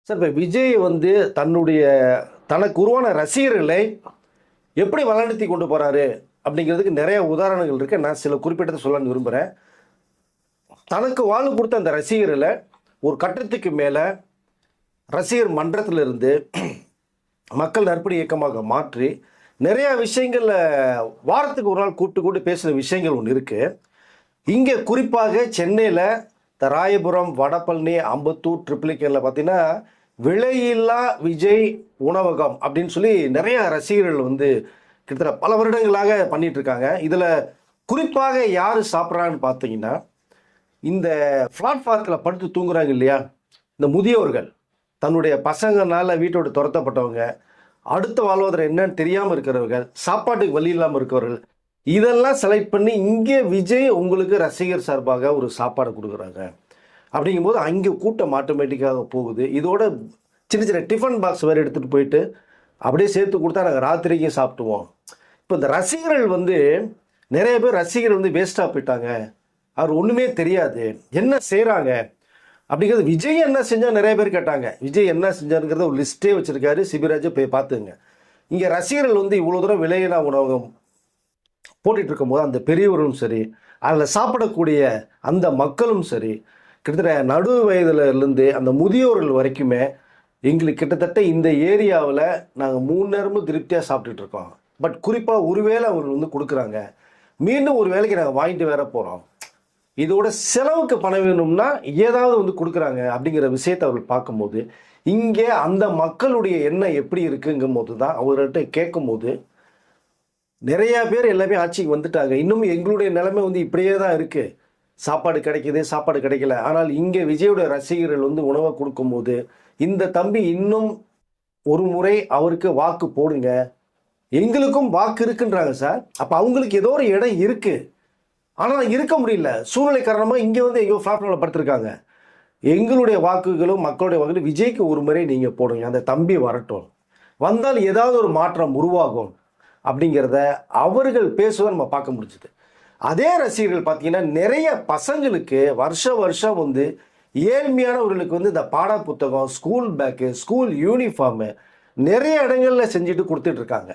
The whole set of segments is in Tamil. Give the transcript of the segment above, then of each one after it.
சார் இப்போ விஜய் வந்து தன்னுடைய தனக்கு உருவான ரசிகர்களை எப்படி வழிநடத்தி கொண்டு போறாரு அப்படிங்கிறதுக்கு நிறைய உதாரணங்கள் இருக்கு. நான் சில குறிப்பிட்டதை சொல்லணும்னு விரும்புகிறேன். தனக்கு வாழ்வு கொடுத்த அந்த ரசிகர்களை ஒரு கட்டத்துக்கு மேலே ரசிகர் மன்றத்திலிருந்து மக்கள் நற்பணி இயக்கமாக மாற்றி நிறைய விஷயங்கள்ல வாரத்துக்கு ஒரு நாள் கூப்பிட்டு பேசுகிற விஷயங்கள் ஒன்று இருக்கு. இங்கே குறிப்பாக சென்னையில் ராயபுரம், வடபழனி, அம்பத்தூர், ட்ரிப்ளிகேனில் பார்த்தீங்கன்னா விலையில்லா விஜய் உணவகம் அப்படின்னு சொல்லி நிறைய ரசிகர்கள் வந்து கிட்டத்தட்ட பல வருடங்களாக பண்ணிட்டு இருக்காங்க. இதில் குறிப்பாக யார் சாப்பிட்றாங்கன்னு பார்த்தீங்கன்னா, இந்த பிளாட்ஃபாரத்தில் படுத்து தூங்குறாங்க இல்லையா, இந்த முதியோர்கள், தன்னுடைய பசங்கனால வீட்டோடு துரத்தப்பட்டவங்க, அடுத்த வாழ்வாதாரம் என்னன்னு தெரியாமல் இருக்கிறவர்கள், சாப்பாட்டுக்கு வழி இல்லாமல் இருக்கிறவர்கள், இதெல்லாம் செலக்ட் பண்ணி இங்கே விஜய் உங்களுக்கு ரசிகர் சார்பாக ஒரு சாப்பாடு கொடுக்குறாங்க. அப்படிங்கும்போது அங்கே கூட்டம் ஆட்டோமேட்டிக்காக போகுது. இதோட சின்ன சின்ன டிஃபன் பாக்ஸ் வேறு எடுத்துகிட்டு போயிட்டு அப்படியே சேர்த்து கொடுத்தா நாங்கள் ராத்திரிக்கும் சாப்பிடுவோம். இப்போ இந்த ரசிகர்கள் வந்து நிறைய பேர் ரசிகர்கள் வந்து வேஸ்ட்டாக போயிட்டாங்க, அவர் ஒன்றுமே தெரியாது, என்ன செய்கிறாங்க அப்படிங்கிறது. விஜய் என்ன செஞ்சால் நிறைய பேர் கேட்டாங்க. விஜய் என்ன செஞ்சாருங்கிறத ஒரு லிஸ்ட்டே வச்சுருக்காரு, சிபிராஜை போய் பார்த்துங்க. இங்கே ரசிகர்கள் வந்து இவ்வளோ தூரம் விலையில்லா உணவகம் போட்டுட்டு இருக்கும்போது அந்த பெரியவரும் சரி, அதில் சாப்பிடக்கூடிய அந்த மக்களும் சரி, கிட்டத்தட்ட நடு வயதுலேருந்து அந்த முதியோர்கள் வரைக்குமே எங்களுக்கு கிட்டத்தட்ட இந்த ஏரியாவில் நாங்கள் 3 நேரமும் திருப்தியாக சாப்பிட்டுட்டு இருக்கோம். பட் குறிப்பாக ஒரு வேளை அவங்க வந்து கொடுக்குறாங்க, மீண்டும் ஒரு வேலைக்கு நாங்கள் வாங்கிட்டு வேற போகிறோம், இதோட செலவுக்கு பணம் வேணும்னா ஏதாவது வந்து கொடுக்குறாங்க அப்படிங்கிற விஷயத்தை அவர்கள் பார்க்கும்போது இங்கே அந்த மக்களுடைய எண்ணம் எப்படி இருக்குங்கும் போது தான் அவர்கிட்ட கேட்கும்போது நிறைய பேர் எல்லாமே ஆட்சிக்கு வந்துட்டாங்க. இன்னும் எங்களுடைய நிலைமை வந்து இப்படியே தான் இருக்குது, சாப்பாடு கிடைக்கிது, சாப்பாடு கிடைக்கல. ஆனால் இங்கே விஜயோட ரசிகர்கள் வந்து உணவை கொடுக்கும்போது இந்த தம்பி இன்னும் ஒரு முறை அவருக்கு வாக்கு போடுங்க, எங்களுக்கும் வாக்கு இருக்குன்றாங்க சார். அப்போ அவங்களுக்கு ஏதோ ஒரு இடம் இருக்குது, ஆனால் இருக்க முடியல, சூழ்நிலை காரணமாக இங்கே வந்து எங்கேயோ பிளாட்ஃபார்மில் படுத்திருக்காங்க. எங்களுடைய வாக்குகளும் மக்களுடைய வாக்குகளும் விஜய்க்கு ஒரு முறை நீங்கள் போடுங்க, அந்த தம்பி வரட்டும், வந்தால் ஏதாவது ஒரு மாற்றம் உருவாகும் அப்படிங்கிறத அவர்கள் பேசுவதை நம்ம பார்க்க முடிஞ்சுது. அதே ரசிகர்கள் பார்த்தீங்கன்னா நிறைய பசங்களுக்கு வருஷம் வந்து ஏழ்மையானவர்களுக்கு வந்து இந்த பாட புத்தகம், ஸ்கூல் பேக்கு, ஸ்கூல் யூனிஃபார்மு நிறைய இடங்களில் செஞ்சுட்டு கொடுத்துட்டு இருக்காங்க.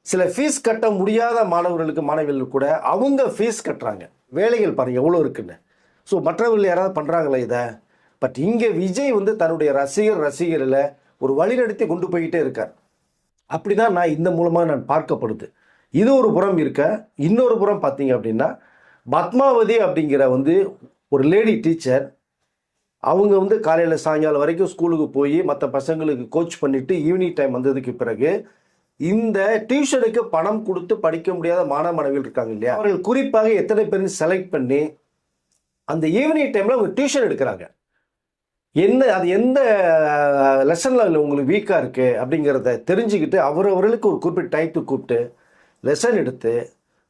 சில ஃபீஸ் கட்ட முடியாத மாணவர்களுக்கு, மாணவிகளுக்கு கூட அவங்க ஃபீஸ் கட்டுறாங்க. வேலைகள் பாருங்கள் எவ்வளோ இருக்குன்னு. ஸோ மற்றவர்கள் யாராவது பண்ணுறாங்களா இதை? பட் இங்கே விஜய் வந்து தன்னுடைய ரசிகர்களை ஒரு வழிநடத்தி கொண்டு போய்கிட்டே இருக்கார். அப்படி தான் நான் இந்த மூலமாக நான் பார்க்கப்படுது. இது ஒரு புறம் இருக்க, இன்னொரு புறம் பார்த்தீங்க அப்படின்னா பத்மாவதி அப்படிங்கிற வந்து ஒரு லேடி டீச்சர், அவங்க வந்து காலையில் சாயங்காலம் வரைக்கும் ஸ்கூலுக்கு போய் மற்ற பசங்களுக்கு கோச் பண்ணிவிட்டு ஈவினிங் டைம் வந்ததுக்கு பிறகு இந்த டியூஷனுக்கு பணம் கொடுத்து படிக்க முடியாத மாணவர்கள் இருக்காங்க இல்லையா, அவர்கள் குறிப்பாக எத்தனை பேரும் செலக்ட் பண்ணி அந்த ஈவினிங் டைமில் அவங்க டியூஷன் எடுக்கிறாங்க. அது எந்த லெசனில் உங்களுக்கு வீக்காக இருக்குது அப்படிங்கிறத தெரிஞ்சுக்கிட்டு அவர்களுக்கு ஒரு குறிப்பிட்ட டைத்துக்கு கூப்பிட்டு லெசன் எடுத்து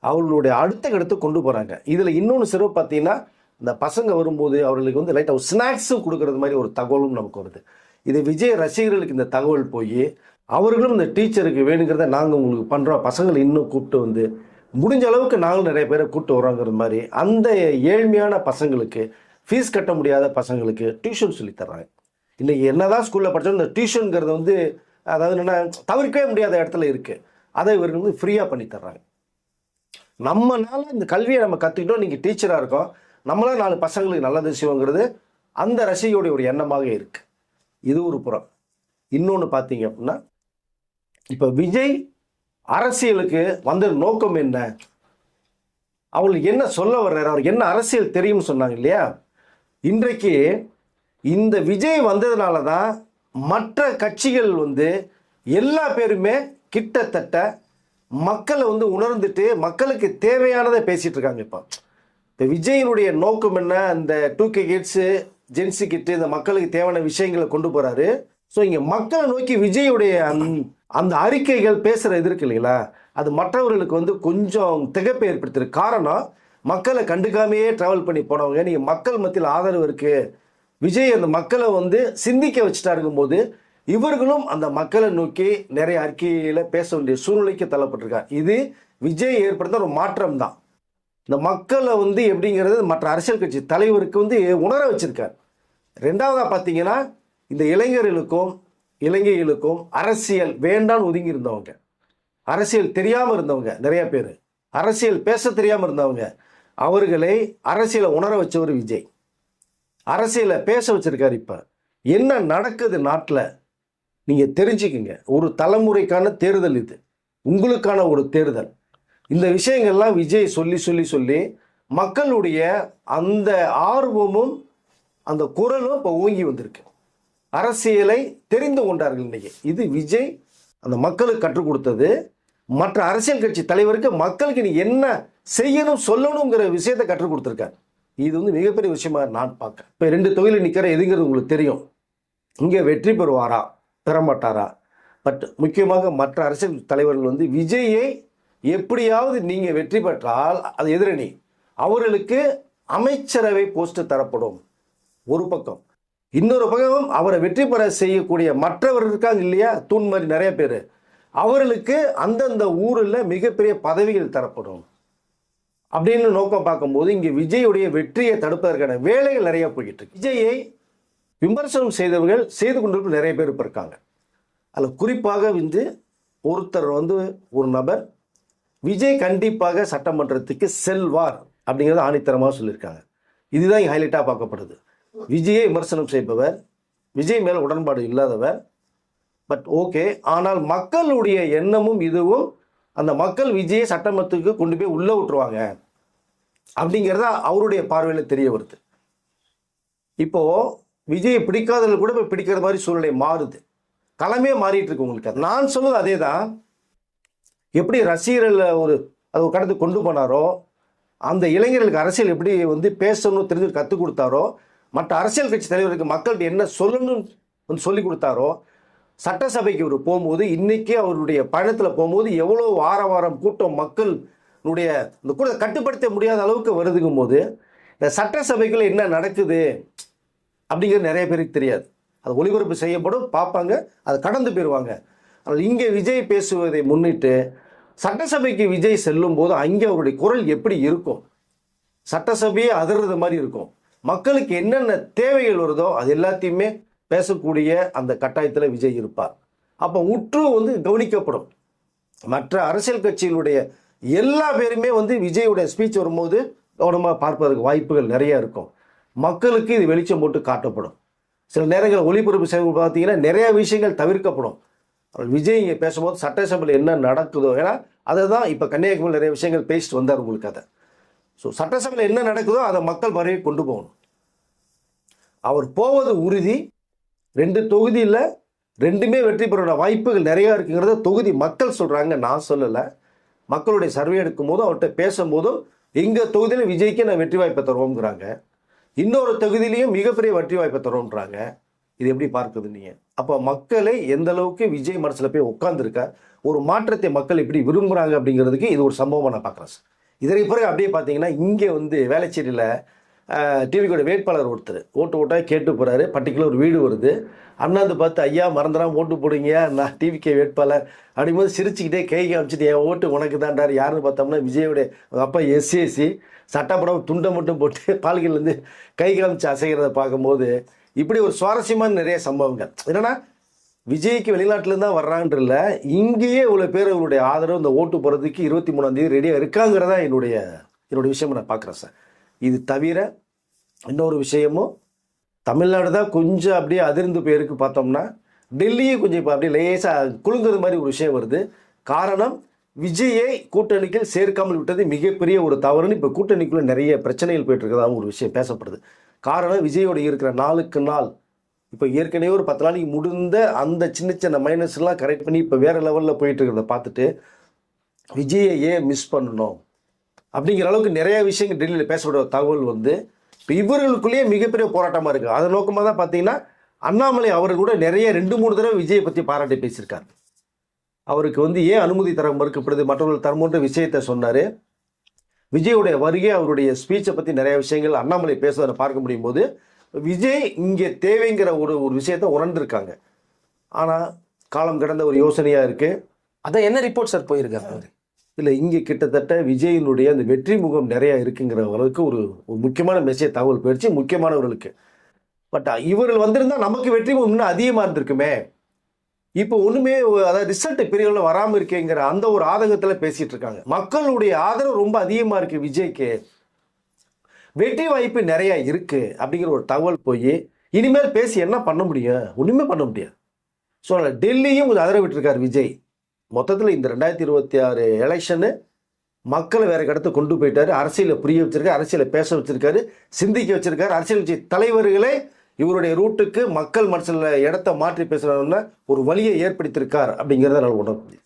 அவர்களுடைய அடுத்த இடத்து கொண்டு போகிறாங்க. இதில் இன்னொன்று சிறப்பு பார்த்தீங்கன்னா, இந்த பசங்க வரும்போது அவர்களுக்கு வந்து லைட்டாக ஒரு ஸ்நாக்ஸும் கொடுக்குறது மாதிரி ஒரு தகவலும் நமக்கு வருது. இது விஜய் ரசிகர்களுக்கு இந்த தகவல் போய் அவர்களும் இந்த டீச்சருக்கு வேணுங்கிறத நாங்கள் உங்களுக்கு பண்ணுறோம், பசங்களை இன்னும் கூப்பிட்டு வந்து முடிஞ்ச அளவுக்கு நாங்களும் நிறைய பேரை கூப்பிட்டு வரோங்கிற மாதிரி அந்த ஏழ்மையான பசங்களுக்கு, ஃபீஸ் கட்ட முடியாத பசங்களுக்கு டியூஷன் சொல்லித்தர்றாங்க. இன்றைக்கி என்னதான் ஸ்கூலில் படித்தாலும் இந்த டியூஷனுங்கிறது வந்து அதாவது என்னென்னா தவிர்க்கவே முடியாத இடத்துல இருக்குது. அதை இவர்கள் வந்து ஃப்ரீயாக பண்ணி தர்றாங்க. நம்மளால இந்த கல்வியை நம்ம கற்றுக்கிட்டோம், நீங்கள் டீச்சராக இருக்கோம், நம்மளால் 4 பசங்களுக்கு நல்லது செய்வோங்கிறது அந்த ரசிகையோடைய ஒரு எண்ணமாக இருக்குது. இது ஒரு புறம். இன்னொன்று பார்த்தீங்க அப்படின்னா, இப்போ விஜய் அரசியலுக்கு வந்த நோக்கம் என்ன, அவங்களுக்கு என்ன சொல்ல வர்றாரு, அவருக்கு என்ன அரசியல் தெரியும்னு சொன்னாங்க இல்லையா. இன்றைக்கு இந்த விஜய் வந்ததுனால தான் மற்ற கட்சிகள் வந்து எல்லா பேருமே கிட்டத்தட்ட மக்களை வந்து உணர்ந்துட்டு மக்களுக்கு தேவையானதை பேசிகிட்டு இருக்காங்க. இப்போ விஜயினுடைய நோக்கம் என்ன, இந்த 2K கிட்ஸு, ஜென்சி கிட்டு, இந்த மக்களுக்கு தேவையான விஷயங்களை கொண்டு போகிறாரு. ஸோ இங்கே மக்களை நோக்கி விஜயுடைய அந்த அறிக்கைகள் பேசுகிற இது இருக்கு இல்லைங்களா, அது மற்றவர்களுக்கு வந்து கொஞ்சம் திகைப்பை ஏற்படுத்திருக்கு. காரணம், மக்களை கண்டுக்காமையே ட்ராவல் பண்ணி போனவங்க நீங்கள் மக்கள் மத்தியில் ஆதரவு இருக்குது, விஜய் அந்த மக்களை வந்து சிந்திக்க வச்சுட்டாருங்கும் போது இவர்களும் அந்த மக்களை நோக்கி நிறைய அறிக்கையில் பேச வேண்டிய சூழ்நிலைக்கு தள்ளப்பட்டிருக்கார். இது விஜய் ஏற்படுத்த ஒரு மாற்றம் தான். இந்த மக்களை வந்து எப்படிங்கிறது மற்ற அரசியல் கட்சி தலைவருக்கு வந்து உணர வச்சிருக்கார். ரெண்டாவதாக பார்த்தீங்கன்னா, இந்த இளைஞர்களுக்கும் இளைஞர்களுக்கும் அரசியல் வேண்டான்னு ஒதுங்கி இருந்தவங்க, அரசியல் தெரியாமல் இருந்தவங்க நிறைய பேர், அரசியல் பேச தெரியாமல் இருந்தவங்க, அவர்களை அரசியலை உணர வச்சவர் விஜய். அரசியலை பேச வச்சிருக்காரு. இப்போ என்ன நடக்குது நாட்டில் நீங்கள் தெரிஞ்சுக்குங்க. ஒரு தலைமுறைக்கான தேர்தல் இது, உங்களுக்கான ஒரு தேர்தல். இந்த விஷயங்கள்லாம் விஜய் சொல்லி சொல்லி சொல்லி மக்களுடைய அந்த ஆர்வமும் அந்த குரலும் இப்போ ஓங்கி வந்திருக்கு. அரசியலை தெரிந்து கொண்டார்கள் இன்னைக்கு. இது விஜய் அந்த மக்களுக்கு கற்றுக் கொடுத்தது. மற்ற அரசியல் கட்சி தலைவருக்கு மக்களுக்கு நீ என்ன செய்யணும் சொல்லணுங்கிற விஷயத்தை கற்றுக் கொடுத்துருக்காரு. இது வந்து மிகப்பெரிய விஷயமா நான் பார்க்க. இப்போ 2 தொகுதியில் நிற்கிற எதுங்கிறது உங்களுக்கு தெரியும். இங்கே வெற்றி பெறுவாரா பெறமாட்டாரா? பட் முக்கியமாக மற்ற அரசியல் தலைவர்கள் வந்து விஜயை எப்படியாவது நீங்கள் வெற்றி பெற்றால் அது எதிரணி, அவர்களுக்கு அமைச்சரவை போஸ்ட் தரப்படும் ஒரு பக்கம். இன்னொரு பக்கம் அவரை வெற்றி பெற செய்யக்கூடிய மற்றவர் இருக்காங்க இல்லையா, தூண் மாதிரி நிறைய பேர், அவர்களுக்கு அந்தந்த ஊரில் மிகப்பெரிய பதவிகள் தரப்படும் அப்படின்னு நோக்கம் பார்க்கும்போது இங்கே விஜயுடைய வெற்றியை தடுப்பதற்கான வேலைகள் நிறைய போய்கிட்டு இருக்கு. விஜயை விமர்சனம் செய்தவர்கள் செய்து கொண்டிருக்க நிறைய பேர் இப்போ இருக்காங்க. அதில் குறிப்பாக வந்து ஒருத்தர் வந்து ஒரு நபர் விஜய் கண்டிப்பாக சட்டமன்றத்துக்கு செல்வார் அப்படிங்கிறத ஆணித்தரமாக சொல்லியிருக்காங்க. இதுதான் இங்கே ஹைலைட்டாக பார்க்கப்படுது. விஜயை விமர்சனம் செய்பவர், விஜய் மேலே உடன்பாடு இல்லாதவர், பட் ஓகே, ஆனால் மக்களுடைய எண்ணமும் இதுவும் அந்த மக்கள் விஜயை சட்டமன்றத்துக்கு கொண்டு போய் உள்ளே விட்டுருவாங்க அப்படிங்கிறத அவருடைய பார்வையில் தெரிய வருது. இப்போது விஜயை பிடிக்காதவர்கள் கூட இப்போ பிடிக்கிற மாதிரி சூழ்நிலை மாறுது. களமே மாறிட்டு இருக்கு உங்களுக்கு. நான் சொல்லுவது அதே தான். எப்படி ரசிகர்களை அது ஒரு கடத்துக்கு கொண்டு போனாரோ, அந்த இளைஞர்களுக்கு அரசியல் எப்படி வந்து பேசணும்னு தெரிஞ்சு கற்றுக் கொடுத்தாரோ, மற்ற அரசியல் கட்சி தலைவருக்கு மக்கள்கிட்ட என்ன சொல்லணும்னு சொல்லி கொடுத்தாரோ, சட்டசபைக்கு அவர் போகும்போது இன்னைக்கு அவருடைய பயணத்தில் போகும்போது எவ்வளோ வாரம் கூட்டம் மக்களுடைய இந்த கூட கட்டுப்படுத்த முடியாத அளவுக்கு வருதுங்கும் போது இந்த சட்டசபைக்குள்ள என்ன நடக்குது அப்படிங்கிறது நிறைய பேருக்கு தெரியாது. அது ஒளிபரப்பு செய்யப்படும், பார்ப்பாங்க, அதை கடந்து போயிடுவாங்க. ஆனால் இங்கே விஜய் பேசுவதை முன்னிட்டு சட்டசபைக்கு விஜய் செல்லும் போது அங்கே அவருடைய குரல் எப்படி இருக்கும், சட்டசபையே அதிர்றது மாதிரி இருக்கும். மக்களுக்கு என்னென்ன தேவைகள் வருதோ அது எல்லாத்தையுமே பேசக்கூடிய அந்த கட்டாயத்தில் விஜய் இருப்பார். அப்போ உற்று வந்து கவனிக்கப்படும். மற்ற அரசியல் கட்சிகளுடைய எல்லா பேருமே வந்து விஜயுடைய ஸ்பீச் வரும்போது கவனமாக பார்ப்பதற்கு வாய்ப்புகள் நிறைய இருக்கும். மக்களுக்கு இது வெளிச்சம் போட்டு காட்டப்படும். சில நேரங்களில் ஒளிபரப்பு செய்வது பார்த்தீங்கன்னா நிறைய விஷயங்கள் தவிர்க்கப்படும். விஜய் இங்கே பேசும்போது சட்டசபையில் என்ன நடக்குதோ, ஏன்னா அதை தான் இப்போ கன்னியாகுமரியில் நிறைய விஷயங்கள் பேசிட்டு வந்தார் உங்களுக்கு. அதை ஸோ சட்டசபையில் என்ன நடக்குதோ அதை மக்கள் வரையை கொண்டு போகணும். அவர் போவது உறுதி. 2 தொகுதியில் 2மே வெற்றி பெற வாய்ப்புகள் நிறையா இருக்குங்கிறத தொகுதி மக்கள் சொல்கிறாங்க, நான் சொல்லலை. மக்களுடைய சர்வே எடுக்கும் போதும் அவர்கிட்ட பேசும்போதும் எங்கள் தொகுதியில் விஜய்க்கு நான் வெற்றி வாய்ப்பை தருவோங்கிறாங்க, இன்னொரு தொகுதியிலையும் மிகப்பெரிய வெற்றி வாய்ப்பை தருவோன்றாங்க. இது எப்படி பார்க்குது நீங்கள்? அப்போ மக்களை எந்த அளவுக்கு விஜய் மனசில் போய் உட்காந்துருக்கார், ஒரு மாற்றத்தை மக்கள் எப்படி விரும்புகிறாங்க அப்படிங்கிறதுக்கு இது ஒரு சம்பவமாக நான் பார்க்குறேன் சார். இதற்கு பிறகு அப்படியே பார்த்தீங்கன்னா இங்கே வந்து வேளச்சேரியில் டிவிக்கோட வேட்பாளர் ஒருத்தர் ஓட்டாக கேட்டு போகிறாரு. பர்டிகுலர் ஒரு வீடு வருது. அண்ணாந்து பார்த்து, ஐயா மறந்துடாம ஓட்டு போடுங்க, நான் டிவிக்கே வேட்பாளர் அப்படிங்கும்போது சிரிச்சுக்கிட்டே கை காமிச்சிட்டு என் ஓட்டு உனக்கு தான்டார். யாருன்னு பார்த்தோம்னா விஜயோடைய அப்பா எஸ்ஏசி சட்டப்படம் துண்டை மட்டும் போட்டு பால்கிலேருந்து கை காமிச்சு அசைகிறத பார்க்கும்போது இப்படி ஒரு சுவாரஸ்யமான நிறைய சம்பவங்கள். என்னென்னா விஜய்க்கு வெளிநாட்டிலேருந்து தான் வர்றாங்கன்றல, இங்கேயே இவ்வளோ பேர் அவருடைய ஆதரவு இந்த ஓட்டு போகிறதுக்கு 23ஆம் தேதி ரெடியாக இருக்காங்கிறதா என்னுடைய விஷயமும் நான் பார்க்குறேன் சார். இது தவிர இன்னொரு விஷயமும் தமிழ்நாடு தான் கொஞ்சம் அப்படியே அதிர்ந்து போயிருக்கு. பார்த்தோம்னா டெல்லியே கொஞ்சம் இப்போ அப்படியே லேசாக குலுங்குறது மாதிரி ஒரு விஷயம் வருது. காரணம், விஜயை கூட்டணிக்கு சேர்க்காமல் விட்டது மிகப்பெரிய ஒரு தவறுன்னு இப்போ கூட்டணிக்குள்ளே நிறைய பிரச்சனைகள் போயிட்டு இருக்கிறதாகவும் ஒரு விஷயம் பேசப்படுது. காரணம், விஜயோட இருக்கிற நாளுக்கு நாள் இப்போ ஏற்கனவே ஒரு 10 நாளைக்கு முடிந்த அந்த சின்ன சின்ன மைனஸ்லாம் கரெக்ட் பண்ணி இப்போ வேறு லெவலில் போயிட்டு இருக்கிறத பார்த்துட்டு விஜயை ஏன் மிஸ் பண்ணணும் அப்படிங்கிற அளவுக்கு நிறைய விஷயங்கள் டெல்லியில் பேசப்படுற தகவல் வந்து இப்போ இவர்களுக்குள்ளேயே மிகப்பெரிய போராட்டமாக இருக்குது. அது நோக்கமாக தான் பார்த்தீங்கன்னா அண்ணாமலை அவர் கூட நிறைய 2-3 தடவை விஜயை பற்றி பாராட்டி பேசியிருக்காரு. அவருக்கு வந்து ஏன் அனுமதி தர மறுக்கப்படுது, மற்றவர்கள் தரமுன்ற விஷயத்தை சொன்னார். விஜயோடைய வருகை, அவருடைய ஸ்பீச்சை பற்றி நிறைய விஷயங்கள் அண்ணாமலை பேசுவதை பார்க்க முடியும் போது விஜய் இங்கே தேவைங்கிற ஒரு விஷயத்தை உணர்ந்திருக்காங்க. ஆனால் காலம் கடந்த ஒரு யோசனையாக இருக்குது. அதான் என்ன ரிப்போர்ட் சார் போயிருக்காரு? இல்லை, இங்கே கிட்டத்தட்ட விஜயினுடைய அந்த வெற்றி முகம் நிறையா இருக்குங்கிற அளவுக்கு ஒரு முக்கியமான மெசேஜ் தகவல் போயிடுச்சு முக்கியமானவர்களுக்கு. பட் இவர்கள் வந்திருந்தா நமக்கு வெற்றி இன்னும் அதிகமாக இருந்திருக்குமே. இப்போ ஒன்றுமே அதாவது ரிசல்ட் பெரிய அளவில் வராமல் இருக்கேங்கிற அந்த ஒரு ஆதங்கத்தில் பேசிட்டு இருக்காங்க. மக்களுடைய ஆதரவு ரொம்ப அதிகமாக இருக்கு விஜய்க்கு, வெற்றி வாய்ப்பு நிறைய இருக்கு அப்படிங்கிற ஒரு தகவல் போய் இனிமேல் பேசி என்ன பண்ண முடியும்? ஒன்றுமே பண்ண முடியாது. ஸோ டெல்லியும் கொஞ்சம் அதர விட்டுருக்காரு விஜய். மொத்தத்தில் இந்த 2026 எலெக்ஷனு மக்களை வேற இடத்து கொண்டு போயிட்டாரு. அரசியலை புரிய வச்சிருக்காரு, அரசியலை பேச வச்சிருக்காரு, சிந்திக்க வச்சிருக்காரு. அரசியல் கட்சி தலைவர்களே இவருடைய ரூட்டுக்கு மக்கள் மனசில் இடத்த மாற்றி பேசுறதுல ஒரு வழியை ஏற்படுத்தியிருக்கார் அப்படிங்கிறத நான் உணர முடியும்.